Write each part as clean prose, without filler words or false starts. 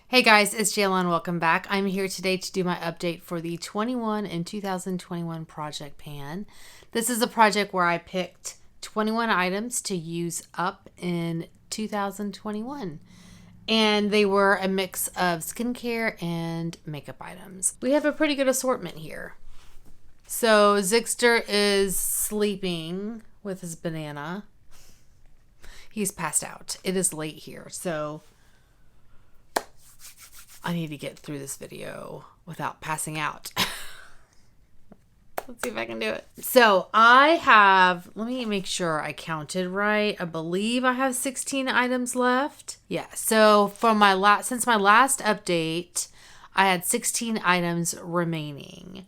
Hey guys, it's Jayla and welcome back. I'm here today to do my update for the 21 and 2021 project pan. This is a project where I picked 21 items to use up in 2021. And they were a mix of skincare and makeup items. We have a pretty good assortment here. So Zixter is sleeping with his banana. He's passed out. It is late here, so I need to get through this video without passing out. Let's see if I can do it. So let me make sure I counted right. I believe I have 16 items left. Yeah, so since my last update, I had 16 items remaining.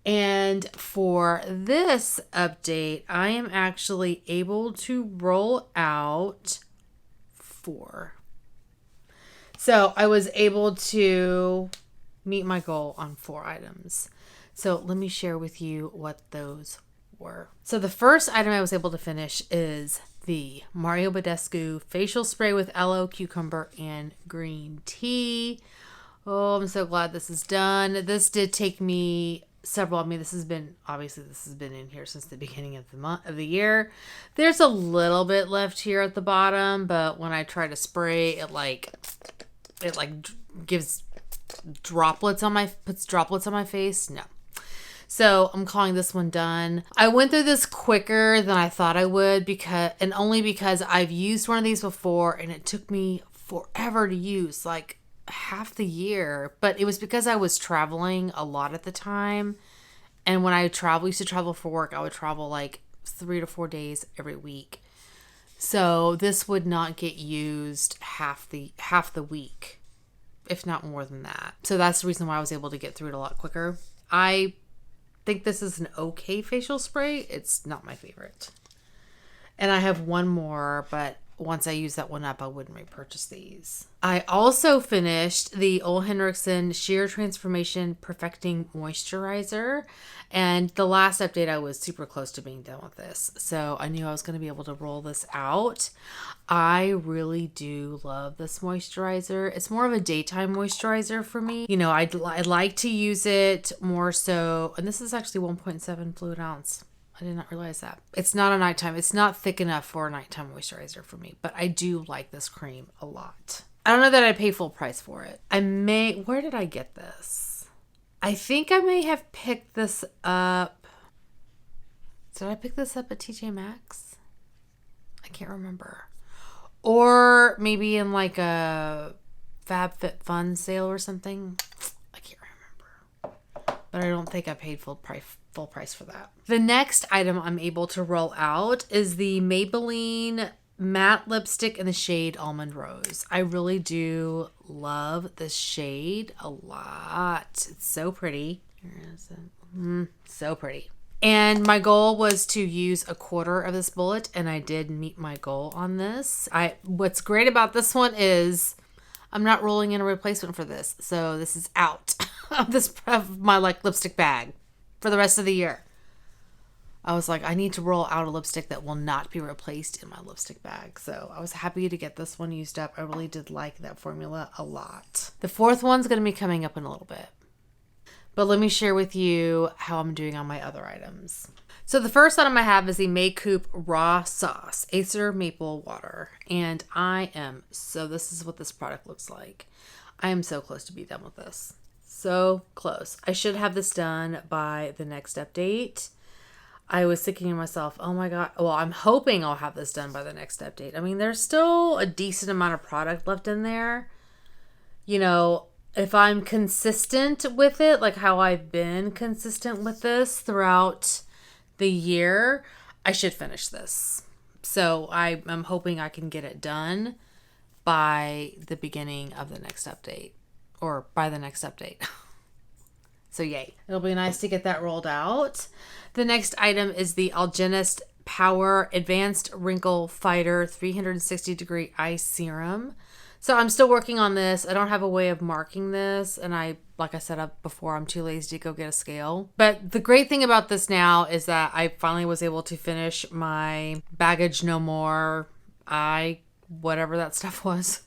And for this update, I am actually able to roll out 4. So I was able to meet my goal on 4 items. So let me share with you what those were. So the first item I was able to finish is the Mario Badescu facial spray with aloe, cucumber, and green tea. Oh, I'm so glad this is done. This did take me several. I mean, this has been in here since the beginning of the year. There's a little bit left here at the bottom, but when I try to spray, it gives droplets on puts droplets on my face. No. So I'm calling this one done. I went through this quicker than I thought I would only because I've used one of these before and it took me forever to use, like half the year. But it was because I was traveling a lot at the time. And when I used to travel for work, I would travel like 3 to 4 days every week. So this would not get used half the week, if not more than that. So that's the reason why I was able to get through it a lot quicker. I think this is an okay facial spray. It's not my favorite. And I have one more, but once I use that one up, I wouldn't repurchase these. I also finished the Ole Henriksen Sheer Transformation Perfecting Moisturizer. And the last update, I was super close to being done with this. So I knew I was going to be able to roll this out. I really do love this moisturizer. It's more of a daytime moisturizer for me. You know, I like to use it more so. And this is actually 1.7 fluid ounce. I did not realize that. It's not a nighttime. It's not thick enough for a nighttime moisturizer for me, but I do like this cream a lot. I don't know that I'd pay full price for it. Where did I get this? I think I may have picked this up. Did I pick this up at TJ Maxx? I can't remember. Or maybe in like a FabFitFun sale or something. I can't remember. But I don't think I paid full price for that. The next item I'm able to roll out is the Maybelline matte lipstick in the shade Almond Rose. I really do love this shade a lot. It's so pretty. Here is it. So pretty. And my goal was to use a quarter of this bullet, and I did meet my goal on this. What's great about this one is I'm not rolling in a replacement for this. So this is out of my lipstick bag for the rest of the year. I was like, I need to roll out a lipstick that will not be replaced in my lipstick bag. So I was happy to get this one used up. I really did like that formula a lot. The 4th one's going to be coming up in a little bit. But let me share with you how I'm doing on my other items. So the first item I have is the Makeup Raw Sauce Acer Maple Water. And this is what this product looks like. I am so close to be done with this. So close. I should have this done by the next update. I was thinking to myself, oh my God. Well, I'm hoping I'll have this done by the next update. I mean, there's still a decent amount of product left in there. You know, if I'm consistent with it, like how I've been consistent with this throughout the year, I should finish this. So I'm hoping I can get it done by the beginning of the next update. Or by the next update. So yay. It'll be nice to get that rolled out. The next item is the Algenist Power Advanced Wrinkle Fighter 360 Degree Eye Serum. So I'm still working on this. I don't have a way of marking this. And like I said before, I'm too lazy to go get a scale. But the great thing about this now is that I finally was able to finish my Baggage No More whatever that stuff was.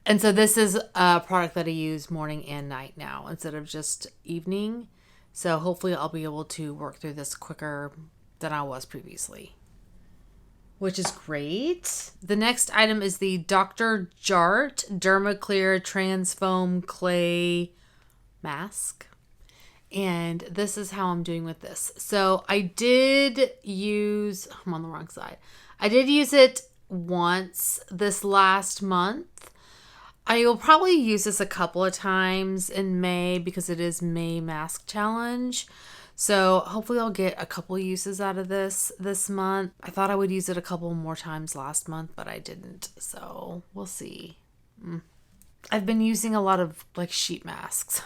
And so this is a product that I use morning and night now instead of just evening. So hopefully I'll be able to work through this quicker than I was previously, which is great. The next item is the Dr. Jart Dermaclear Transfoam Clay Mask. And this is how I'm doing with this. So I did use, I'm on the wrong side. I did use it once this last month. I will probably use this a couple of times in May because it is May Mask Challenge. So hopefully I'll get a couple uses out of this month. I thought I would use it a couple more times last month, but I didn't. So we'll see. I've been using a lot of like sheet masks.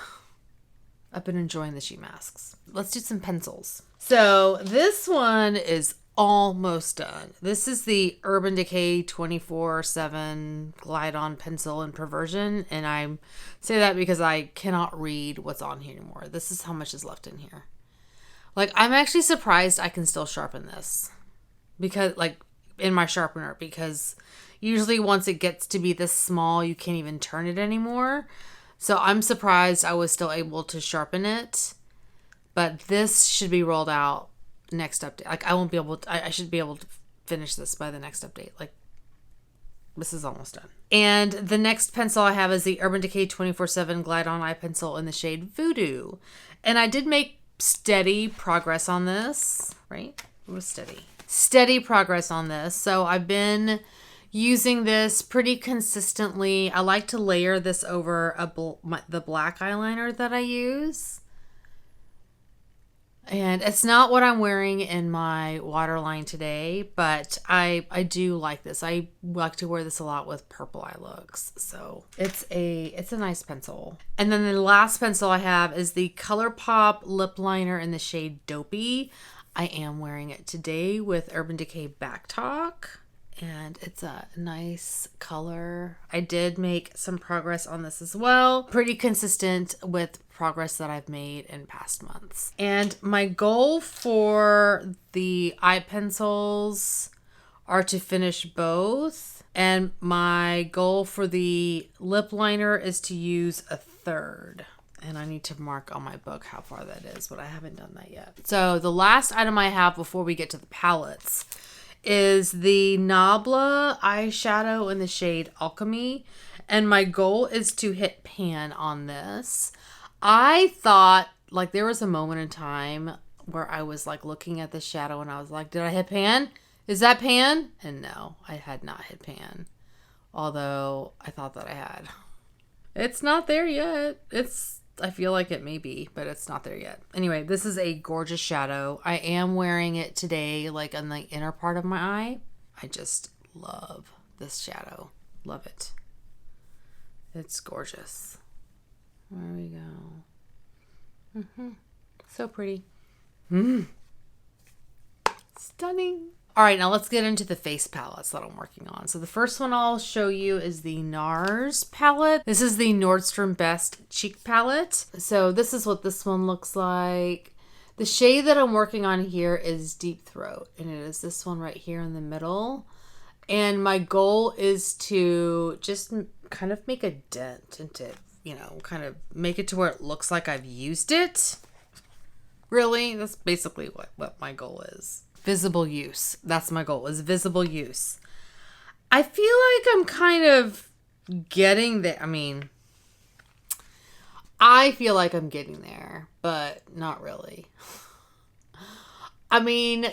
I've been enjoying the sheet masks. Let's do some pencils. So this one is almost done. This is the Urban Decay 24/7 Glide On Pencil in Perversion. And I say that because I cannot read what's on here anymore. This is how much is left in here. Like, I'm actually surprised I can still sharpen this. Because, like, in my sharpener. Because usually once it gets to be this small, you can't even turn it anymore. So I'm surprised I was still able to sharpen it. But this should be rolled out next update. Like, I won't be able to, I should be able to finish this by the next update. Like, this is almost done. And the next pencil I have is the Urban Decay 24/7 Glide On Eye Pencil in the shade Voodoo. And I did make steady progress on this, right? It was steady progress on this. So I've been using this pretty consistently. I like to layer this over the black eyeliner that I use. And it's not what I'm wearing in my waterline today, but I do like this. I like to wear this a lot with purple eye looks. So it's a nice pencil. And then the last pencil I have is the Colourpop lip liner in the shade Dopey. I am wearing it today with Urban Decay Backtalk. And it's a nice color. I did make some progress on this as well. Pretty consistent with progress that I've made in past months. And my goal for the eye pencils are to finish both. And my goal for the lip liner is to use a third. And I need to mark on my book how far that is, but I haven't done that yet. So the last item I have before we get to the palettes is the Nabla eyeshadow in the shade Alchemy. And my goal is to hit pan on this. I thought, like, there was a moment in time where I was, like, looking at the shadow and I was like, did I hit pan? Is that pan? And no, I had not hit pan. Although I thought that I had. It's not there yet. I feel like it may be, but it's not there yet. Anyway, this is a gorgeous shadow. I am wearing it today, like on the inner part of my eye. I just love this shadow. Love it. It's gorgeous. There we go. So pretty. Stunning. All right, now let's get into the face palettes that I'm working on. So the first one I'll show you is the Nars palette. This is the Nordstrom Best Cheek palette. So this is what this one looks like. The shade that I'm working on here is Deep Throat, and it is this one right here in the middle. And my goal is to just kind of make a dent into, you know, kind of make it to where it looks like I've used it. Really, that's basically what my goal is. Visible use. That's my goal, is visible use. I feel like I'm kind of getting there. I mean, I feel like I'm getting there, but not really. I mean,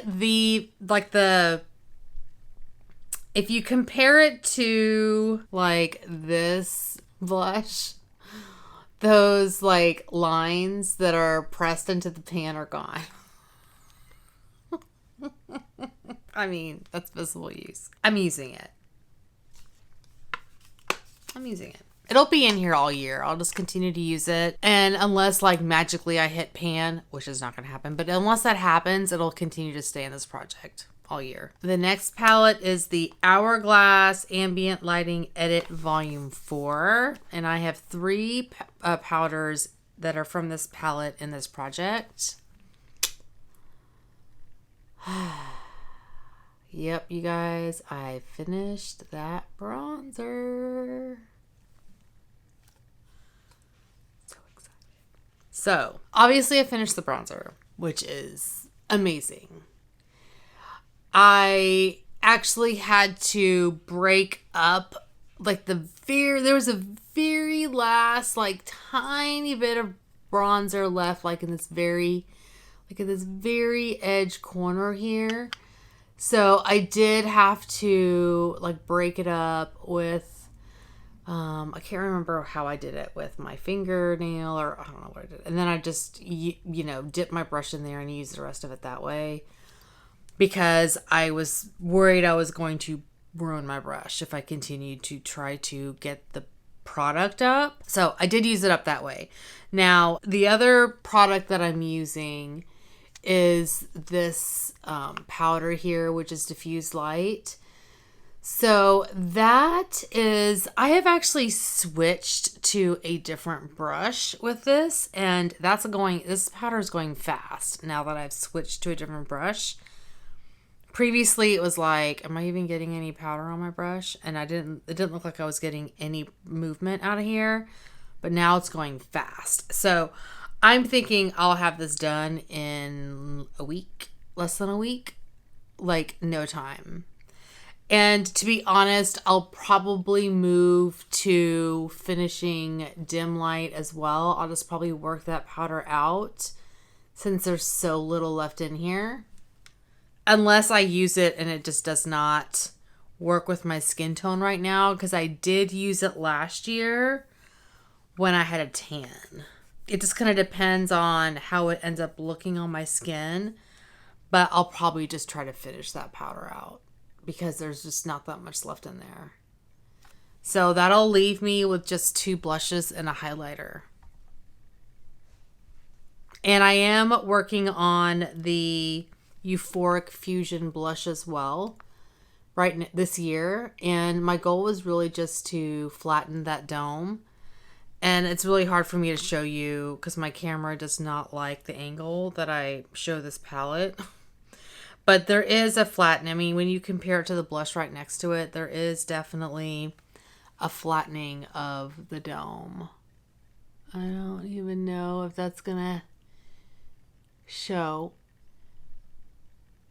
if you compare it to like this blush, those like lines that are pressed into the pan are gone. I mean, that's visible use. I'm using it. It'll be in here all year. I'll just continue to use it. And unless like magically I hit pan, which is not going to happen, but unless that happens, it'll continue to stay in this project all year. The next palette is the Hourglass Ambient Lighting Edit Volume 4. And I have 3 powders that are from this palette in this project. Yep, you guys, I finished that bronzer. So, obviously I finished the bronzer, which is amazing. I actually had to break up like there was a very last like tiny bit of bronzer left like in this very edge corner here. So I did have to like break it up with I can't remember how I did it, with my fingernail or I don't know what I did. And then I just, dipped my brush in there and used the rest of it that way because I was worried I was going to ruin my brush if I continued to try to get the product up. So I did use it up that way. Now, the other product that I'm using is this powder here, which is Diffuse Light. So that is, I have actually switched to a different brush with this, and this powder is going fast now that I've switched to a different brush. Previously it was like, am I even getting any powder on my brush? And it didn't look like I was getting any movement out of here, but now it's going fast. So I'm thinking I'll have this done in a week, less than a week, like no time. And to be honest, I'll probably move to finishing dim light as well. I'll just probably work that powder out since there's so little left in here. Unless I use it and it just does not work with my skin tone right now, because I did use it last year when I had a tan. It just kind of depends on how it ends up looking on my skin, but I'll probably just try to finish that powder out, because there's just not that much left in there. So that'll leave me with just 2 blushes and a highlighter. And I am working on the Euphoric Fusion blush as well this year. And my goal was really just to flatten that dome. And it's really hard for me to show you because my camera does not like the angle that I show this palette. But there is a flatten. I mean, when you compare it to the blush right next to it, there is definitely a flattening of the dome. I don't even know if that's gonna show.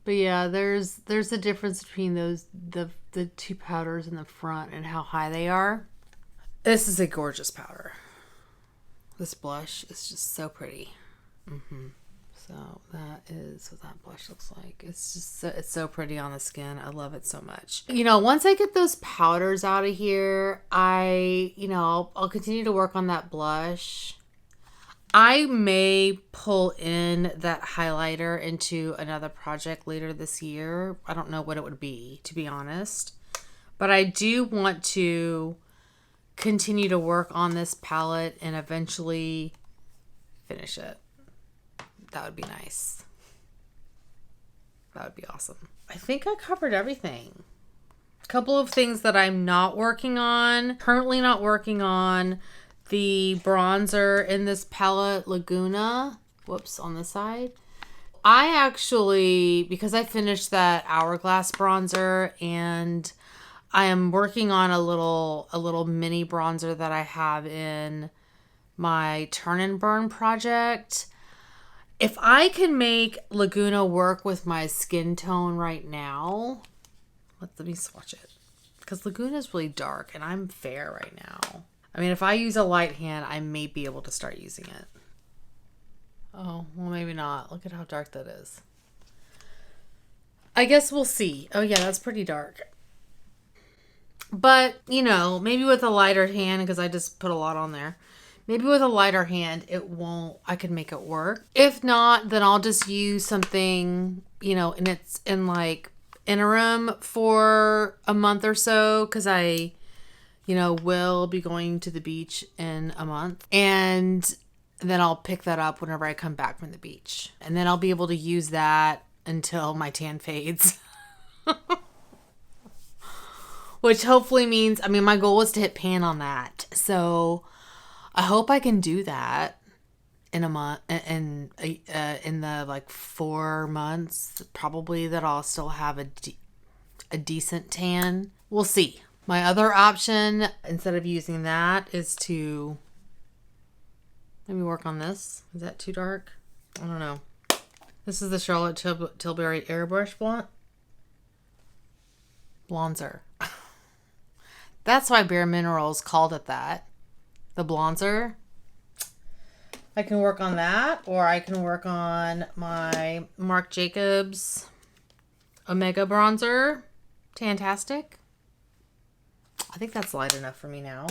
But yeah, there's a difference between the 2 powders in the front and how high they are. This is a gorgeous powder. This blush is just so pretty. So that is what that blush looks like. It's just it's so pretty on the skin. I love it so much. Once I get those powders out of here, I'll continue to work on that blush. I may pull in that highlighter into another project later this year. I don't know what it would be, to be honest. But I do want to continue to work on this palette and eventually finish it. That would be nice. That would be awesome. I think I covered everything. A couple of things that I'm not working on. Currently not working on the bronzer in this palette, Laguna. Whoops, on this side. I actually, because I finished that Hourglass bronzer, and I am working on a little mini bronzer that I have in my Turn and Burn project. If I can make Laguna work with my skin tone right now, let me swatch it. Because Laguna is really dark and I'm fair right now. I mean, if I use a light hand, I may be able to start using it. Oh, well, maybe not. Look at how dark that is. I guess we'll see. Oh yeah, that's pretty dark. But, maybe with a lighter hand, because I just put a lot on there. Maybe with a lighter hand, I could make it work. If not, then I'll just use something, and it's in like interim for a month or so, because I, will be going to the beach in a month. And then I'll pick that up whenever I come back from the beach. And then I'll be able to use that until my tan fades. Which hopefully means, my goal is to hit pan on that. So I hope I can do that in a month, in the like 4 months, probably, that I'll still have a decent tan. We'll see. My other option, instead of using that, is to Let me work on this. Is that too dark? I don't know. This is the Charlotte Tilbury Airbrush Bronzer. That's why Bare Minerals called it that. The bronzer. I can work on that, or I can work on my Marc Jacobs Omega bronzer. Fantastic. I think that's light enough for me now.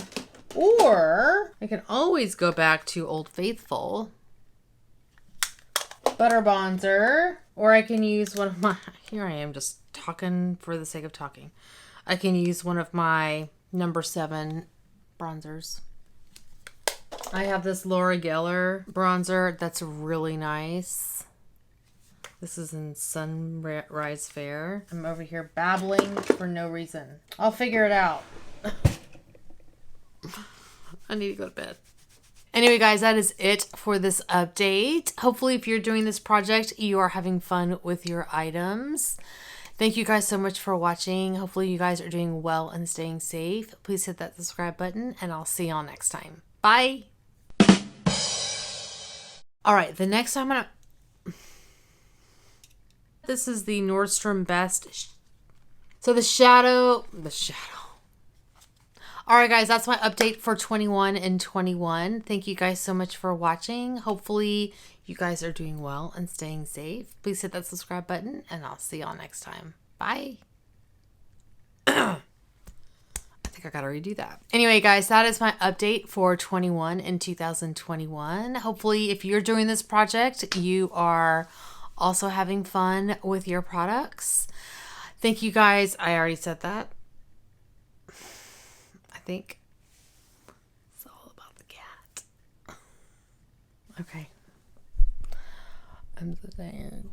Or I can always go back to Old Faithful Butter Bronzer, or I can use one of my, here I am just talking for the sake of talking. I can use one of my number 7 bronzers. I have this Laura Geller bronzer that's really nice. This is in Sunrise Fair. I'm over here babbling for no reason. I'll figure it out. I need to go to bed. Anyway, guys, that is it for this update. Hopefully, if you're doing this project, you are having fun with your items. Thank you guys so much for watching. Hopefully, you guys are doing well and staying safe. Please hit that subscribe button, and I'll see y'all next time. Bye. All right, the next time this is the Nordstrom Best. So the shadow. All right, guys, that's my update for 21 and 21. Thank you guys so much for watching. Hopefully, you guys are doing well and staying safe. Please hit that subscribe button, and I'll see y'all next time. Bye. I think I gotta redo that. Anyway, guys, that is my update for 21 and 2021. Hopefully, if you're doing this project, you are also having fun with your products. Thank you, guys. I already said that. I think it's all about the cat. Okay. I'm so tired.